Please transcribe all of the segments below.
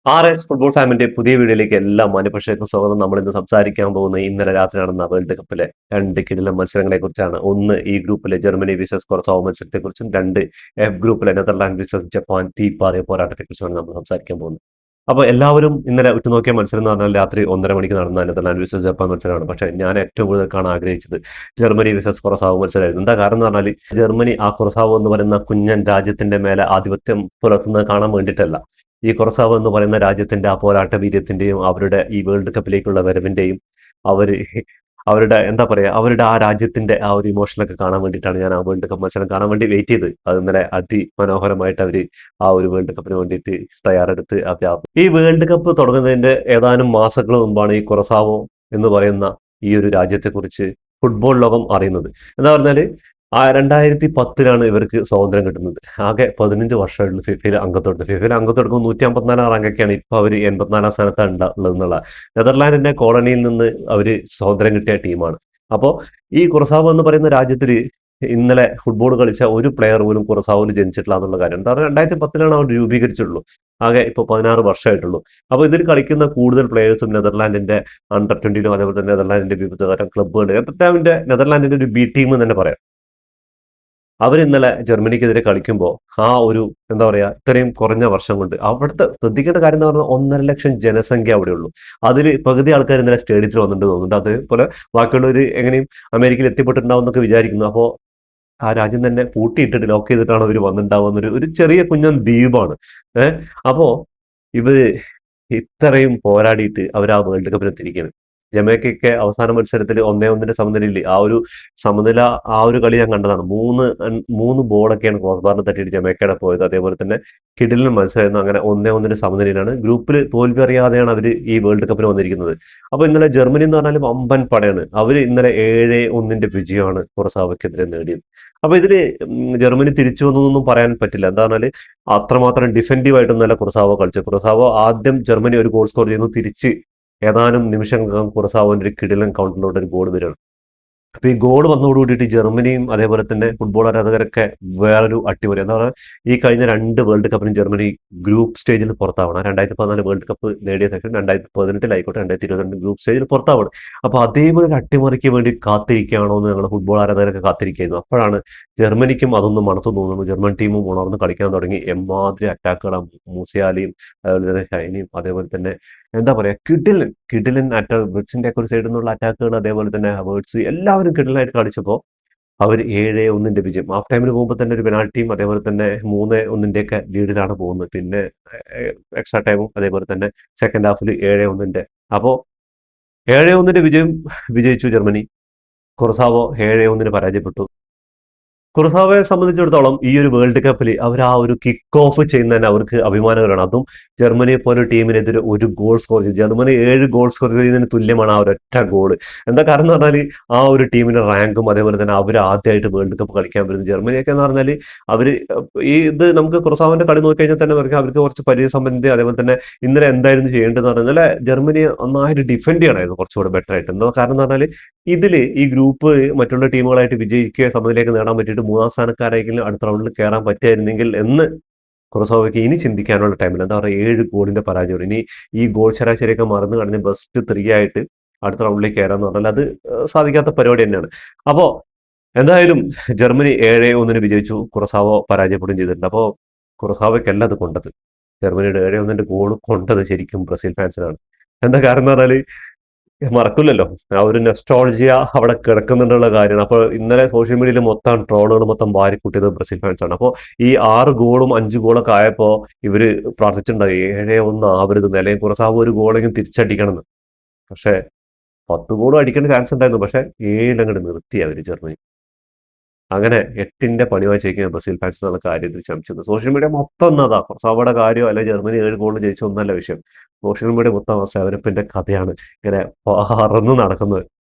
RS football ഫാമിന്റെ പുതിയ വീഡിയോയിലേക്ക് എല്ലാ മാന്യപ്രേക്ഷകർക്കും സ്വാഗതം. നമ്മൾ ഇന്ന് സംസാരിക്കാൻ പോകുന്ന ഇന്നലെ രാത്രി നടന്ന വേൾഡ് കപ്പിലെ രണ്ട് കിടിലൻ മത്സരങ്ങളെ കുറിച്ചാണ്. ഒന്ന് ഈ ഗ്രൂപ്പിലെ ജർമ്മനി വിസസ് കൊറസാവോ മത്സരത്തെ കുറിച്ചും, രണ്ട് എഫ് ഗ്രൂപ്പിലെ നെതർലാൻഡ് വിസസ് ജപ്പാൻ തീപ്പാറിയ പോരാട്ടത്തെ കുറിച്ചാണ് നമ്മൾ സംസാരിക്കാൻ പോകുന്നത്. അപ്പൊ എല്ലാവരും ഇന്നലെ ഉറ്റുനോക്കിയ മത്സരം എന്ന് പറഞ്ഞാൽ രാത്രി 1:30 മണിക്ക് നടന്ന നെതർലാൻഡ് വിസസ് ജപ്പാൻ മത്സരമാണ്. പക്ഷെ ഞാൻ ഏറ്റവും കൂടുതൽ കാണാൻ ആഗ്രഹിച്ചത് ജർമ്മനി വിസസ് കൊറസാവോ മത്സരമായിരുന്നു. എന്താ കാരണം എന്ന് പറഞ്ഞാൽ ജർമ്മനി ആ കൊറസാവോ എന്ന് പറയുന്ന കുഞ്ഞൻ രാജ്യത്തിന്റെ മേലെ ആധിപത്യം പുലർത്തുന്നത് കാണാൻ വേണ്ടിയിട്ടല്ല, ഈ കൊറസാവോ എന്ന് പറയുന്ന രാജ്യത്തിന്റെ ആ പോരാട്ട വീര്യത്തിന്റെയും അവരുടെ ഈ വേൾഡ് കപ്പിലേക്കുള്ള വരവിന്റെയും അവര് അവരുടെ എന്താ പറയാ അവരുടെ ആ രാജ്യത്തിന്റെ ആ ഒരു ഇമോഷനൊക്കെ കാണാൻ വേണ്ടിയിട്ടാണ് ഞാൻ ആ വേൾഡ് കപ്പ് മത്സരം കാണാൻ വേണ്ടി വെയിറ്റ് ചെയ്ത്. അത് ഇന്നലെ അതിമനോഹരമായിട്ട് അവര് ആ ഒരു വേൾഡ് കപ്പിന് വേണ്ടിയിട്ട് തയ്യാറെടുത്ത് ഈ വേൾഡ് കപ്പ് തുടങ്ങുന്നതിന്റെ ഏതാനും മാസങ്ങൾ മുമ്പാണ് ഈ കൊറസാവോ എന്ന് പറയുന്ന ഈ ഒരു രാജ്യത്തെക്കുറിച്ച് ഫുട്ബോൾ ലോകം അറിയുന്നത്. എന്താ പറഞ്ഞാല് 2010 ഇവർക്ക് സ്വാതന്ത്ര്യം കിട്ടുന്നത്. ആകെ 15 വർഷമായിട്ടുള്ള ഫിഫയിൽ അംഗത്വം 154 റാങ്കൊക്കെയാണ്. ഇപ്പൊ അവര് 84 സ്ഥാനത്താണ് ഉള്ളത് എന്നുള്ള നെതർലാൻഡിന്റെ കോളനിയിൽ നിന്ന് അവര് സ്വാതന്ത്ര്യം കിട്ടിയ ടീമാണ്. അപ്പോ ഈ കുറസാവോ എന്ന് പറയുന്ന രാജ്യത്തിൽ ഇന്നലെ ഫുട്ബോൾ കളിച്ച ഒരു പ്ലെയർ പോലും കുറസാവോയിൽ ജനിച്ചിട്ടില്ല എന്നുള്ള കാര്യം. എന്താ പറയുക, 2010 അവർ രൂപീകരിച്ചിട്ടുള്ളൂ. ആകെ ഇപ്പൊ 16 വർഷമായിട്ടുള്ളൂ. അപ്പൊ ഇതിൽ കളിക്കുന്ന കൂടുതൽ പ്ലേയേഴ്സും നെതർലാൻഡിന്റെ അണ്ടർ 20 അതേപോലെ തന്നെ നെതർലാൻഡിന്റെ വിവിധ തരം ക്ലബ്ബുകൾ, നെതർലാൻഡിന്റെ ഒരു ബി ടീം എന്ന് തന്നെ പറയാം. അവർ ഇന്നലെ ജർമ്മനിക്കെതിരെ കളിക്കുമ്പോൾ ആ ഒരു എന്താ പറയാ ഇത്രയും കുറഞ്ഞ വർഷം കൊണ്ട് അവിടുത്തെ ശ്രദ്ധിക്കേണ്ട കാര്യം എന്ന് പറഞ്ഞാൽ 1.5 ലക്ഷം ജനസംഖ്യ അവിടെ ഉള്ളൂ. അതിൽ പകുതി ആൾക്കാർ ഇന്നലെ സ്റ്റേഡിയത്തിൽ വന്നിട്ട് തോന്നുന്നുണ്ട്. അതേപോലെ ബാക്കിയുള്ളവർ എങ്ങനെയും അമേരിക്കയിൽ എത്തിപ്പെട്ടിട്ടുണ്ടാവും എന്നൊക്കെ വിചാരിക്കുന്നു. അപ്പോൾ ആ രാജ്യം തന്നെ പൂട്ടിയിട്ടിട്ട് ലോക്ക് ചെയ്തിട്ടാണ് അവർ വന്നിട്ടുണ്ടാവുന്ന ഒരു ചെറിയ കുഞ്ഞൻ ദ്വീപാണ്. അപ്പോ ഇവര് ഇത്രയും പോരാടിയിട്ട് അവർ ആ വേൾഡ് കപ്പിൽ എത്തിയിരിക്കുകയാണ്. ജമൈക്കയൊക്കെ അവസാന മത്സരത്തിൽ 1-1 സമനിലയിൽ ആ ഒരു സമനില, ആ ഒരു കളി ഞാൻ കണ്ടതാണ്. മൂന്ന് ബോളൊക്കെയാണ് ക്രോസ് ബാറിന് തട്ടിയിട്ട് ജമൈക്കയുടെ പോയത്. അതേപോലെ തന്നെ കിടിലൻ മത്സരമായിരുന്നു. അങ്ങനെ 1-1 സമനിലയിലാണ്. ഗ്രൂപ്പിൽ തോൽവി അറിയാതെയാണ് അവർ ഈ വേൾഡ് കപ്പിന് വന്നിരിക്കുന്നത്. അപ്പൊ ഇന്നലെ ജർമ്മനി എന്ന് പറഞ്ഞാൽ വമ്പൻ പടയാണ്. അവർ ഇന്നലെ 7-1 വിജയമാണ് കുറസാവയ്ക്കെതിരെ നേടിയത്. അപ്പൊ ഇതില് ജർമ്മനി തിരിച്ചു വന്നൊന്നും പറയാൻ പറ്റില്ല. എന്താ പറഞ്ഞാല് അത്രമാത്രം ഡിഫെൻഡീവ് ആയിട്ടൊന്നുമല്ല കുറസാവോ കളിച്ചത്. കുറസാവോ ആദ്യം ജർമ്മനി ഒരു ഗോൾ സ്കോർ ചെയ്യുന്നു, തിരിച്ച് ഏതാനും നിമിഷങ്ങൾക്കകം കുറസാവോന്റെ ഒരു കിടിലൻ കൗണ്ടറിലോട്ട് ഒരു ഗോൾ വരികയാണ്. അപ്പൊ ഈ ഗോൾ വന്നതോട് കൂടിയിട്ട് ജർമ്മനിയും അതേപോലെ തന്നെ ഫുട്ബോൾ ആരാധകരൊക്കെ വേറൊരു അട്ടിമറി. എന്താ പറയുക, ഈ കഴിഞ്ഞ 2 വേൾഡ് കപ്പിനും ജർമ്മനി ഗ്രൂപ്പ് സ്റ്റേജിൽ പുറത്താവണം. 2014 വേൾഡ് കപ്പ് നേടിയ ശേഷം 2018 2022 ഗ്രൂപ്പ് സ്റ്റേജിൽ പുറത്താവണം. അപ്പൊ അതേപോലെ ഒരു അട്ടിമറിക്ക് വേണ്ടി കാത്തിരിക്കുകയാണോ എന്ന് ഞങ്ങളുടെ ഫുട്ബോൾ ആരാധകരൊക്കെ കാത്തിരിക്കുകയായിരുന്നു. അപ്പോഴാണ് ജർമ്മനിക്കും അതൊന്നും മണത്തു തോന്നുന്നു. ജർമ്മൻ ടീമും ഉണർന്ന് കളിക്കാൻ തുടങ്ങി. എമ്മാതിരി അറ്റാക്കുകളാണ് മൂസിയാലിയും അതുപോലെ തന്നെ ഷൈനിയും അതേപോലെ തന്നെ എന്താ പറയാ കിഡിലൻ കിഡിലൻ അറ്റാക്ക്, ബ്രിക്സിന്റെ ഒക്കെ ഒരു സൈഡിൽ നിന്നുള്ള അറ്റാക്കുകൾ, അതേപോലെ തന്നെ ഹവേർട്സ്, എല്ലാവരും കിഡിലായിട്ട് കളിച്ചപ്പോൾ അവർ 7-1 വിജയം. ഹാഫ് ടൈമിന് പോകുമ്പോൾ തന്നെ ഒരു പെനാൾട്ടിയും അതേപോലെ തന്നെ 3-1 ഒക്കെ ലീഡിലാണ് പോകുന്നത്. പിന്നെ എക്സ്ട്രാ ടൈമും അതേപോലെ തന്നെ സെക്കൻഡ് ഹാഫിൽ 7-1. അപ്പോ 7-1 വിജയിച്ചു ജർമ്മനി. കുറസാവോ 7-1 പരാജയപ്പെട്ടു. കുറുസാവയെ സംബന്ധിച്ചിടത്തോളം ഈ ഒരു വേൾഡ് കപ്പിൽ അവർ ആ ഒരു കിക്ക് ഓഫ് ചെയ്യുന്നതന്നെ അവർക്ക് അഭിമാനകരമാണ്. അതും ജർമ്മനിയെ പോലെ ടീമിനെതിരെ ഒരു ഗോൾ സ്കോർ ചെയ്തു. ജർമ്മനി 7 ഗോൾ സ്കോർ ചെയ്യുന്നതിന് തുല്യമാണ് ആ ഒരൊറ്റ ഗോൾ. എന്താ കാരണം എന്ന് പറഞ്ഞാൽ ആ ഒരു ടീമിന്റെ റാങ്കും അതേപോലെ തന്നെ അവർ ആദ്യമായിട്ട് വേൾഡ് കപ്പ് കളിക്കാൻ വരുന്നത്. ജർമ്മനിയൊക്കെ എന്ന് പറഞ്ഞാൽ അവര് ഇത് നമുക്ക് കുറുസാവന്റെ കളി നോക്കി കഴിഞ്ഞാൽ തന്നെ അവർക്ക് കുറച്ച് പരിചയസമ്പന്നത, അതേപോലെ തന്നെ ഇന്നലെ എന്തായിരുന്നു ചെയ്യേണ്ടതെന്ന് പറഞ്ഞാൽ ജർമ്മനിയെ നന്നായിട്ട് ഡിഫെൻഡ് ചെയ്യണമായിരുന്നു കുറച്ചുകൂടെ ബെറ്റർ ആയിട്ട്. എന്താ കാരണം എന്ന് പറഞ്ഞാൽ ഈ ഗ്രൂപ്പ് മറ്റുള്ള ടീമുകളായിട്ട് വിജയിക്കുക, സമനിലയൊക്കെ നേടാൻ പറ്റിയിട്ട് 3-ാം സ്ഥാനക്കാരെങ്കിലും അടുത്ത റൗണ്ടിൽ കയറാൻ പറ്റിയായിരുന്നെങ്കിൽ എന്ന് കുറസോവയ്ക്ക് ഇനി ചിന്തിക്കാനുള്ള ടൈമില്ല. എന്താ പറയുക, 7 ഗോളിന്റെ പരാജയം. ഇനി ഈ ഗോൾ ശരാശരിയൊക്കെ മറന്നു കളഞ്ഞ് ബെസ്റ്റ് 3 ആയിട്ട് അടുത്ത റൗണ്ടിലേക്ക് കയറാന്ന് പറഞ്ഞാൽ അത് സാധിക്കാത്ത പരിപാടി തന്നെയാണ്. അപ്പോ എന്തായാലും ജർമ്മനി 7-1 വിജയിച്ചു. കുറസാവോ പരാജയപ്പെടുകയും ചെയ്തിട്ടുണ്ട്. അപ്പോ കുറസാവയ്ക്കല്ല അത് കൊണ്ടത്. ജർമ്മനിയുടെ 7-1 ഗോൾ കൊണ്ടത് ശരിക്കും ബ്രസീൽ ഫാൻസിനാണ്. എന്താ കാരണം എന്ന് പറഞ്ഞാല് മറക്കില്ലല്ലോ, ആ ഒരു നെസ്റ്റോൾജിയ അവിടെ കിടക്കുന്നുണ്ടുള്ള കാര്യമാണ്. അപ്പോൾ ഇന്നലെ സോഷ്യൽ മീഡിയയിൽ മൊത്തം ട്രോളുകൾ മൊത്തം വാരിക്കൂട്ടിയത് ബ്രസീൽ ഫാൻസ് ആണ്. അപ്പോൾ ഈ 6 ഗോളും 5 ഗോളൊക്കെ ആയപ്പോ ഇവര് പ്രാർത്ഥിച്ചിട്ടുണ്ടായി 7-1 ആവരുത്, നിലയും കുറച്ച് ഒരു ഗോളെങ്കിലും തിരിച്ചടിക്കണം എന്ന്. പക്ഷെ 10 ഗോളും അടിക്കേണ്ട ചാൻസ് ഉണ്ടായിരുന്നു. പക്ഷെ 7 അങ്ങോട്ട് നിർത്തി അവര് ജർമ്മനി. അങ്ങനെ 8ന്റെ പണിവായി ചെയ്യിക്കുന്ന ബ്രസീൽ ഫാൻസ് എന്നുള്ള കാര്യത്തിൽ ശ്രമിച്ചത്. സോഷ്യൽ മീഡിയ മൊത്തം എന്നതാ കുറച്ച് കാര്യം അല്ലെ, ജർമ്മനി 7 ഗോൾ ജയിച്ച ഒന്നല്ല വിഷയം. സോഷ്യൽ മീഡിയ മൊത്തം സെവനപ്പിന്റെ കഥയാണ് ഇങ്ങനെ പറന്ന് നടക്കുന്നത്.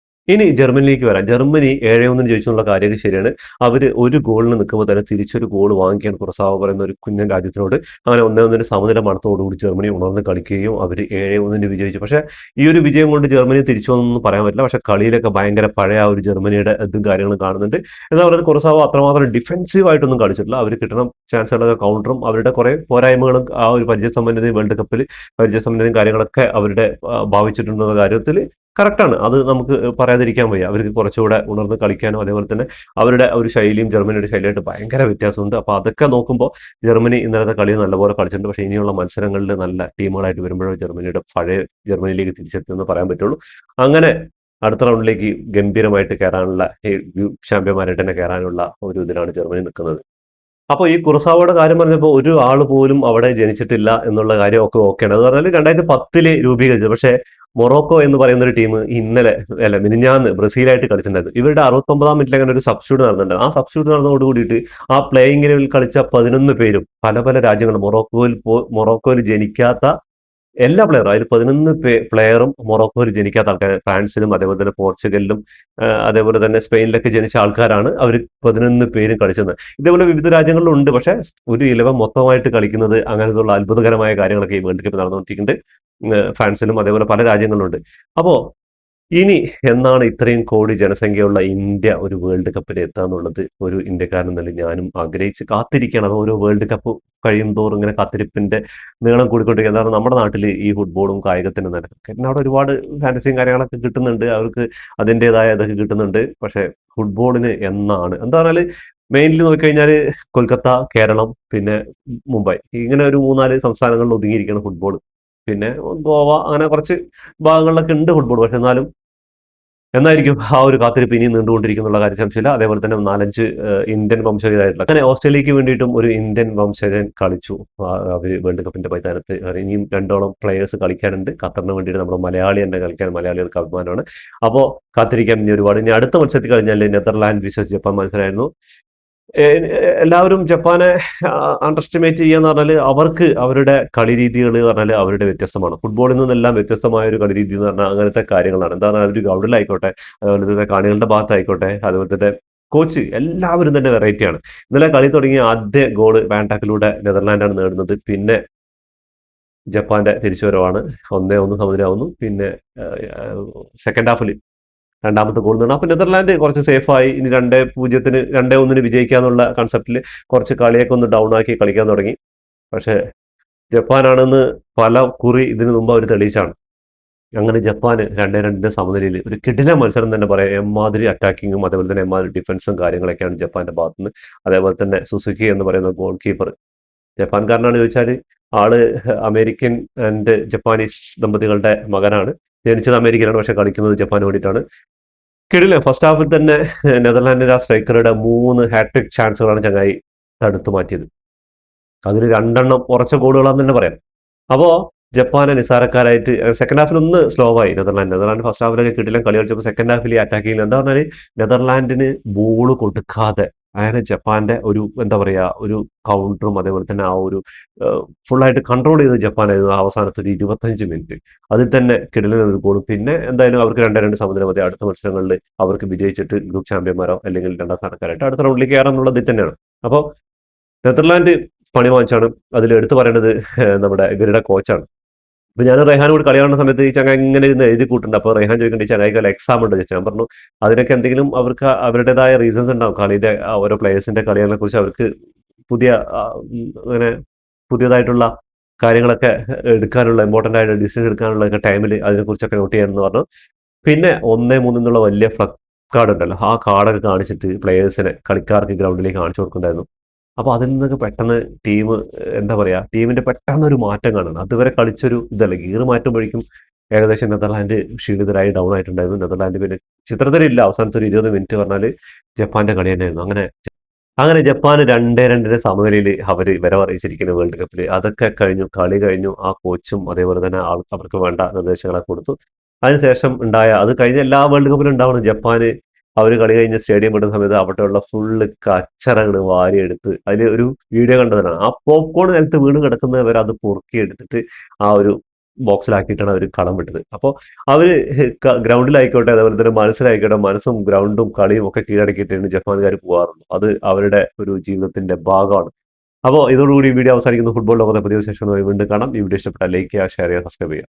ഇനി ജർമ്മനിയിലേക്ക് വരാം. ജർമ്മനി 7-1 ജയിച്ചെന്നുള്ള കാര്യമൊക്കെ ശരിയാണ്. അവര് ഒരു ഗോളിന് നിൽക്കുമ്പോൾ തന്നെ തിരിച്ചൊരു ഗോൾ വാങ്ങിക്കാൻ കുറസാവോ പറയുന്ന ഒരു കുഞ്ഞൻ രാജ്യത്തിനോട് അങ്ങനെ 1-1 സമനില മണത്തോടുകൂടി ജർമ്മനി ഉണർന്ന് കളിക്കുകയും അവർ 7-1 വിജയിച്ചു. പക്ഷേ ഈ ഒരു വിജയം കൊണ്ട് ജർമ്മനി തിരിച്ചു വന്നൊന്നും പറയാൻ പറ്റില്ല. പക്ഷേ കളിയിലൊക്കെ ഭയങ്കര പഴയ ആ ഒരു ജർമ്മനിയുടെ ഇതും കാര്യങ്ങളും കാണുന്നുണ്ട്. എന്താ പറയുക, കുറസാവോ അത്രമാത്രം ഡിഫെൻസീവ് ആയിട്ടൊന്നും കളിച്ചിട്ടില്ല. അവർ കിട്ടുന്ന ചാൻസുകളൊക്കെ കൗണ്ടറും അവരുടെ കുറെ പോരായ്മകളും ആ ഒരു പരിചയസമ്പന്നതയും വേൾഡ് കപ്പിൽ പരിചയസമ്പന്നതയും കാര്യങ്ങളൊക്കെ അവരുടെ ഭാവിച്ചിട്ടുണ്ടെന്ന കാര്യത്തിൽ കറക്റ്റാണ്. അത് നമുക്ക് പറയാതിരിക്കാൻ വയ്യ. അവർക്ക് കുറച്ചുകൂടെ ഉണർന്ന് കളിക്കാനും അതേപോലെ തന്നെ അവരുടെ ഒരു ശൈലിയും ജർമ്മനിയുടെ ശൈലിയായിട്ട് ഭയങ്കര വ്യത്യാസമുണ്ട്. അപ്പോൾ അതൊക്കെ നോക്കുമ്പോൾ ജർമ്മനി ഇന്നലത്തെ കളി നല്ലപോലെ കളിച്ചിട്ടുണ്ട്. പക്ഷേ ഇനിയുള്ള മത്സരങ്ങളിൽ നല്ല ടീമുകളായിട്ട് വരുമ്പോഴേ ജർമ്മനിയുടെ പഴയ ജർമ്മനിയിലേക്ക് തിരിച്ചെത്തുമെന്ന് പറയാൻ പറ്റുള്ളൂ. അങ്ങനെ അടുത്ത റൗണ്ടിലേക്ക് ഗംഭീരമായിട്ട് കയറാനുള്ള ഈ ചാമ്പ്യന്മാരായിട്ട് തന്നെ കയറാനുള്ള ഒരു ഇതിലാണ് ജർമ്മനി നിൽക്കുന്നത്. അപ്പോൾ ഈ കുറുസാവയുടെ കാര്യം പറഞ്ഞപ്പോൾ ഒരു ആൾ പോലും അവിടെ ജനിച്ചിട്ടില്ല എന്നുള്ള കാര്യം ഒക്കെ ഓക്കെയാണ്. അത് പറഞ്ഞാൽ 2010 രൂപീകരിച്ചത്. പക്ഷേ മൊറോക്കോ എന്ന് പറയുന്ന ഒരു ടീം ഇന്നലെ അല്ല മിനിഞ്ഞാന്ന് ബ്രസീലായിട്ട് കളിച്ചിട്ടുണ്ടായിരുന്നു. ഇവരുടെ 69-ാം മിനിറ്റിൽ അങ്ങനെ ഒരു സബ്സ്റ്റിറ്റ്യൂട്ട് നടന്നിട്ടുണ്ട്. ആ സബ്സ്റ്റിറ്റ്യൂട്ട് നടന്നതോട് കൂടിയിട്ട് ആ പ്ലേയിങ് ലെവലിൽ കളിച്ച 11 പേരും പല പല രാജ്യങ്ങൾ മൊറോക്കോയിൽ ജനിക്കാത്ത എല്ലാ പ്ലെയറും അതിൽ 11 പ്ലെയറും മൊറോക്കോയിൽ ജനിക്കാത്ത ആൾക്കാർ. ഫ്രാൻസിലും അതേപോലെ തന്നെ പോർച്ചുഗലിലും അതേപോലെ തന്നെ സ്പെയിനിലൊക്കെ ജനിച്ച ആൾക്കാരാണ് അവർ 11 പേരും കളിച്ചത്. ഇതേപോലെ വിവിധ രാജ്യങ്ങളിലും ഉണ്ട്. പക്ഷേ ഒരു 11 മൊത്തമായിട്ട് കളിക്കുന്നത് അങ്ങനത്തുള്ള അത്ഭുതകരമായ കാര്യങ്ങളൊക്കെ ഈ വേൾഡ് കപ്പ് നടന്നുകൊണ്ടിരിക്കുന്നുണ്ട്. ഫ്രാൻസിലും അതേപോലെ പല രാജ്യങ്ങളിലുണ്ട്. അപ്പോ ഇനി എന്നാണ് ഇത്രയും കോടി ജനസംഖ്യയുള്ള ഇന്ത്യ ഒരു വേൾഡ് കപ്പിൽ എത്താന്നുള്ളത് ഒരു ഇന്ത്യക്കാരൻ എന്നല്ല ഞാനും ആഗ്രഹിച്ച് കാത്തിരിക്കുകയാണ്. അത് ഓരോ വേൾഡ് കപ്പ് കഴിയും തോറും ഇങ്ങനെ കാത്തിരിപ്പിന്റെ നീളം കൂടിക്കൊണ്ടിരിക്കുക. കാരണം നമ്മുടെ നാട്ടിൽ ഈ ഫുട്ബോളും കായികത്തിനും തന്നെ ക്രിക്കറ്റിന് അവിടെ ഒരുപാട് ഫാന്റസിയും കാര്യങ്ങളൊക്കെ കിട്ടുന്നുണ്ട്. അവർക്ക് അതിൻ്റെതായ ഇതൊക്കെ കിട്ടുന്നുണ്ട്. പക്ഷേ ഫുട്ബോളിന് എന്നാണ് എന്താ പറഞ്ഞാൽ മെയിൻലി നോക്കിക്കഴിഞ്ഞാൽ കൊൽക്കത്ത, കേരളം, പിന്നെ മുംബൈ, ഇങ്ങനെ ഒരു 3-4 സംസ്ഥാനങ്ങളിൽ ഒതുങ്ങിയിരിക്കുകയാണ് ഫുട്ബോൾ. പിന്നെ ഗോവ, അങ്ങനെ കുറച്ച് ഭാഗങ്ങളിലൊക്കെ ഉണ്ട് ഫുട്ബോൾ. പക്ഷെ എന്നായിരിക്കും ആ ഒരു കാത്തിരിപ്പ് ഇനിയും നീണ്ടുകൊണ്ടിരിക്കുന്നുള്ള കാര്യം സംശയമില്ല. അതേപോലെ തന്നെ 4-5 ഇന്ത്യൻ വംശജരായിട്ടുള്ള അങ്ങനെ ഓസ്ട്രേലിയക്ക് വേണ്ടിയിട്ടും ഒരു ഇന്ത്യൻ വംശജൻ കളിച്ചു. അവര് വേൾഡ് കപ്പിന്റെ മൈതാനത്ത്. ഇനിയും 2ഓളം പ്ലേയേഴ്സ് കളിക്കാനുണ്ട്. ഖത്തറിന് വേണ്ടിയിട്ട് നമ്മുടെ മലയാളി തന്നെ കളിക്കാൻ മലയാളികൾക്ക് അഭിമാനമാണ്. അപ്പോൾ കാത്തിരിക്കാൻ ഇനി ഒരുപാട്. ഇനി അടുത്ത മത്സരത്തിൽ കഴിഞ്ഞാൽ നെതർലാൻഡ് വിസസ് ജപ്പാൻ മത്സരമായിരുന്നു. എല്ലാവരും ജപ്പാനെ അണ്ടർ എസ്റ്റിമേറ്റ് ചെയ്യാന്ന് പറഞ്ഞാൽ അവർക്ക് അവരുടെ കളി രീതികൾ പറഞ്ഞാൽ അവരുടെ വ്യത്യസ്തമാണ്. ഫുട്ബോളിൽ നിന്നെല്ലാം വ്യത്യസ്തമായ ഒരു കളി രീതി എന്ന് പറഞ്ഞാൽ അങ്ങനത്തെ കാര്യങ്ങളാണ്. എന്താ പറഞ്ഞാൽ ഒരു ഗ്രൗണ്ടിലായിക്കോട്ടെ, അതുപോലെ തന്നെ കാണികളുടെ ഭാഗത്തായിക്കോട്ടെ, അതുപോലെ തന്നെ കോച്ച്, എല്ലാവരും തന്നെ വെറൈറ്റിയാണ്. ഇന്നലെ കളി തുടങ്ങിയ ആദ്യ ഗോള് ബാൻടാക്കിലൂടെ നെതർലാൻഡാണ് നേടുന്നത്. പിന്നെ ജപ്പാന്റെ തിരിച്ചുവരവാണ്. 1-1 സമനിലയാവുന്നു. പിന്നെ സെക്കൻഡ് ഹാഫിൽ രണ്ടാമത്തെ ഗോൾ നേടും. അപ്പൊ നെതർലാൻഡ് കുറച്ച് സേഫായി. ഇനി 2-0 2-1 വിജയിക്കാന്നുള്ള കൺസെപ്റ്റിൽ കുറച്ച് കളിയൊക്കെ ഒന്ന് ഡൗൺ ആക്കി കളിക്കാൻ തുടങ്ങി. പക്ഷെ ജപ്പാനാണെന്ന് പല കുറി ഇതിനു മുമ്പ് അവർ തെളിയിച്ചാണ്. അങ്ങനെ ജപ്പാന് 2-2 സമനിലയിൽ ഒരു കിടിലൻ മത്സരം തന്നെ പറയാം. എമ്മാതിരി അറ്റാക്കിങ്ങും അതേപോലെ തന്നെ എമ്മാതിരി ഡിഫൻസും കാര്യങ്ങളൊക്കെയാണ് ജപ്പാന്റെ ഭാഗത്തുനിന്ന്. അതേപോലെ തന്നെ സുസുക്കി എന്ന് പറയുന്ന ഗോൾ കീപ്പർ ജപ്പാൻകാരനാണ് ചോദിച്ചാൽ ആള് അമേരിക്കൻ ആൻഡ് ജപ്പാനീസ് ദമ്പതികളുടെ മകനാണ്. ജനിച്ചത് അമേരിക്കയിലാണ്, പക്ഷെ കളിക്കുന്നത് ജപ്പാന് വേണ്ടിയിട്ടാണ്. കിടിലൻ ഫസ്റ്റ് ഹാഫിൽ തന്നെ നെതർലാൻഡിന്റെ ആ സ്ട്രൈക്കറുടെ 3 ഹാട്രിക് ചാൻസുകളാണ് ചങ്ങായി തടുത്തു മാറ്റിയത്. അതിൽ 2 ഉറച്ച ഗോളുകളാന്ന് തന്നെ പറയാം. അപ്പോ ജപ്പാനെ നിസ്സാരക്കാരായിട്ട് സെക്കൻഡ് ഹാഫിൽ ഒന്ന് സ്ലോ ആയി നെതർലാൻഡ് ഫസ്റ്റ് ഹാഫിലൊക്കെ കിടിലൻ കളി കളിച്ചപ്പോൾ സെക്കൻഡ് ഹാഫിൽ അറ്റാക്കിങ്ങിൽ എന്താ പറഞ്ഞാൽ നെതർലാൻഡിന് ബോൾ കൊടുക്കാതെ അങ്ങനെ ജപ്പാന്റെ ഒരു എന്താ പറയാ ഒരു കൗണ്ടറും അതേപോലെ തന്നെ ആ ഒരു ഫുള്ളായിട്ട് കൺട്രോൾ ചെയ്ത് ജപ്പാനായിരുന്നു അവസാനത്തെ ഒരു 25 മിനിറ്റ്. അതിൽ തന്നെ കിടിലൻ ഒരു ഗോളും. പിന്നെ എന്തായാലും അവർക്ക് 2-2 സമനില മതി. അടുത്ത മത്സരങ്ങളിൽ അവർക്ക് വിജയിച്ചിട്ട് ഗ്രൂപ്പ് ചാമ്പ്യന്മാരോ അല്ലെങ്കിൽ 2ാം സ്ഥാനക്കാരായിട്ട് അടുത്ത റൗണ്ടിലേക്ക് കയറാന്നുള്ളത് തന്നെയാണ്. അപ്പോൾ നെതർലാൻഡ് പണി വാങ്ങിച്ചാണ്. അതിൽ എടുത്തു പറയേണ്ടത് നമ്മുടെ ഇവരുടെ കോച്ചാണ്. അപ്പൊ ഞാൻ റെഹാനോട് കളി കാണുന്ന സമയത്ത് ഈ ചങ്ങായി ഇങ്ങനെ ഇരുന്ന് എഴുതി കൂട്ടുണ്ട്. അപ്പൊ റെഹാൻ ചോദിക്കേണ്ട ഈ ചങ്ങായിക്ക് എക്സാം ഉണ്ട് ചോദിച്ചു. ഞാൻ പറഞ്ഞു അതിനൊക്കെ എന്തെങ്കിലും അവർക്ക് അവരുടേതായ റീസൺസ് ഉണ്ടാവും. കളിയുടെ ഓരോ പ്ലേയേഴ്സിന്റെ കളികളെ കുറിച്ച് അവർക്ക് പുതിയ അങ്ങനെ പുതിയതായിട്ടുള്ള കാര്യങ്ങളൊക്കെ എടുക്കാനുള്ള ഇമ്പോർട്ടന്റ് ആയിട്ട് ഡിസിഷൻ എടുക്കാനുള്ള ടൈമിൽ അതിനെക്കുറിച്ചൊക്കെ നോട്ട് ചെയ്യാമെന്ന് പറഞ്ഞു. പിന്നെ 1-3 എന്നുള്ള വലിയ ഫ്ലഗ് കാർഡ് ഉണ്ടല്ലോ, ആ കാർഡൊക്കെ കാണിച്ചിട്ട് പ്ലേയേഴ്സിനെ കളിക്കാർക്ക് ഗ്രൗണ്ടിലേക്ക് കാണിച്ചു കൊടുക്കുന്നുണ്ടായിരുന്നു. അപ്പൊ അതിൽ നിന്നൊക്കെ പെട്ടെന്ന് ടീം എന്താ പറയാ ടീമിന്റെ പെട്ടെന്ന് ഒരു മാറ്റം കാണുന്നു. അതുവരെ കളിച്ചൊരു ഇതല്ല, ഗിയർ മാറ്റുമ്പോഴേക്കും ഏകദേശം നെതർലാൻഡ് ക്ഷീണിതരായി ഡൗൺ ആയിട്ടുണ്ടായിരുന്നു. നെതർലാൻഡ് പിന്നെ ചിത്രത്തിലില്ല. അവസാനത്തെ ഒരു 20 മിനിറ്റ് പറഞ്ഞാൽ ജപ്പാന്റെ കളി തന്നെയായിരുന്നു. അങ്ങനെ അങ്ങനെ ജപ്പാൻ 2-2 സമനിലയിൽ അവര് വരവറിയിച്ചിരിക്കുന്നു വേൾഡ് കപ്പിൽ. അതൊക്കെ കഴിഞ്ഞു, കളി കഴിഞ്ഞു. ആ കോച്ചും അതേപോലെ തന്നെ അവർക്ക് വേണ്ട നിർദ്ദേശങ്ങളൊക്കെ കൊടുത്തു. അതിനുശേഷം അത് കഴിഞ്ഞ എല്ലാ വേൾഡ് കപ്പിലും ഉണ്ടാവണം. ജപ്പാന് അവര് കളി കഴിഞ്ഞ് സ്റ്റേഡിയം വിടുന്ന സമയത്ത് അവിടെയുള്ള ഫുള്ള് കച്ചറകൾ വാരിയെടുത്ത് അതിൽ ഒരു വീഡിയോ കണ്ടതാണ്. ആ പോപ്കോൺ നിലത്ത് വീണ് കിടക്കുന്നവരെ അത് പൊറുക്കി എടുത്തിട്ട് ആ ഒരു ബോക്സിലാക്കിയിട്ടാണ് അവർ കളം വിട്ടത്. അപ്പോൾ അവര് ഗ്രൗണ്ടിലായിക്കോട്ടെ, അതേപോലെ തന്നെ മനസ്സിലായിക്കോട്ടെ, മനസ്സും ഗ്രൗണ്ടും കളിയും ഒക്കെ കീഴടക്കിയിട്ടാണ് ജപ്പാൻകാർ പോകാറുള്ളൂ. അത് അവരുടെ ഒരു ജീവിതത്തിന്റെ ഭാഗമാണ്. അപ്പോൾ ഇതോടുകൂടി ഈ വീഡിയോ അവസാനിക്കുന്നു. ഫുട്ബോൾ ലോകത്തെ പുതിയ വിശേഷങ്ങളുമായി വീണ്ടും കാണാം. ഈ വീഡിയോ ഇഷ്ടപ്പെട്ടാൽ ലൈക്ക് ചെയ്യുക, ഷെയർ ചെയ്യുക, സബ്സ്ക്രൈബ് ചെയ്യുക.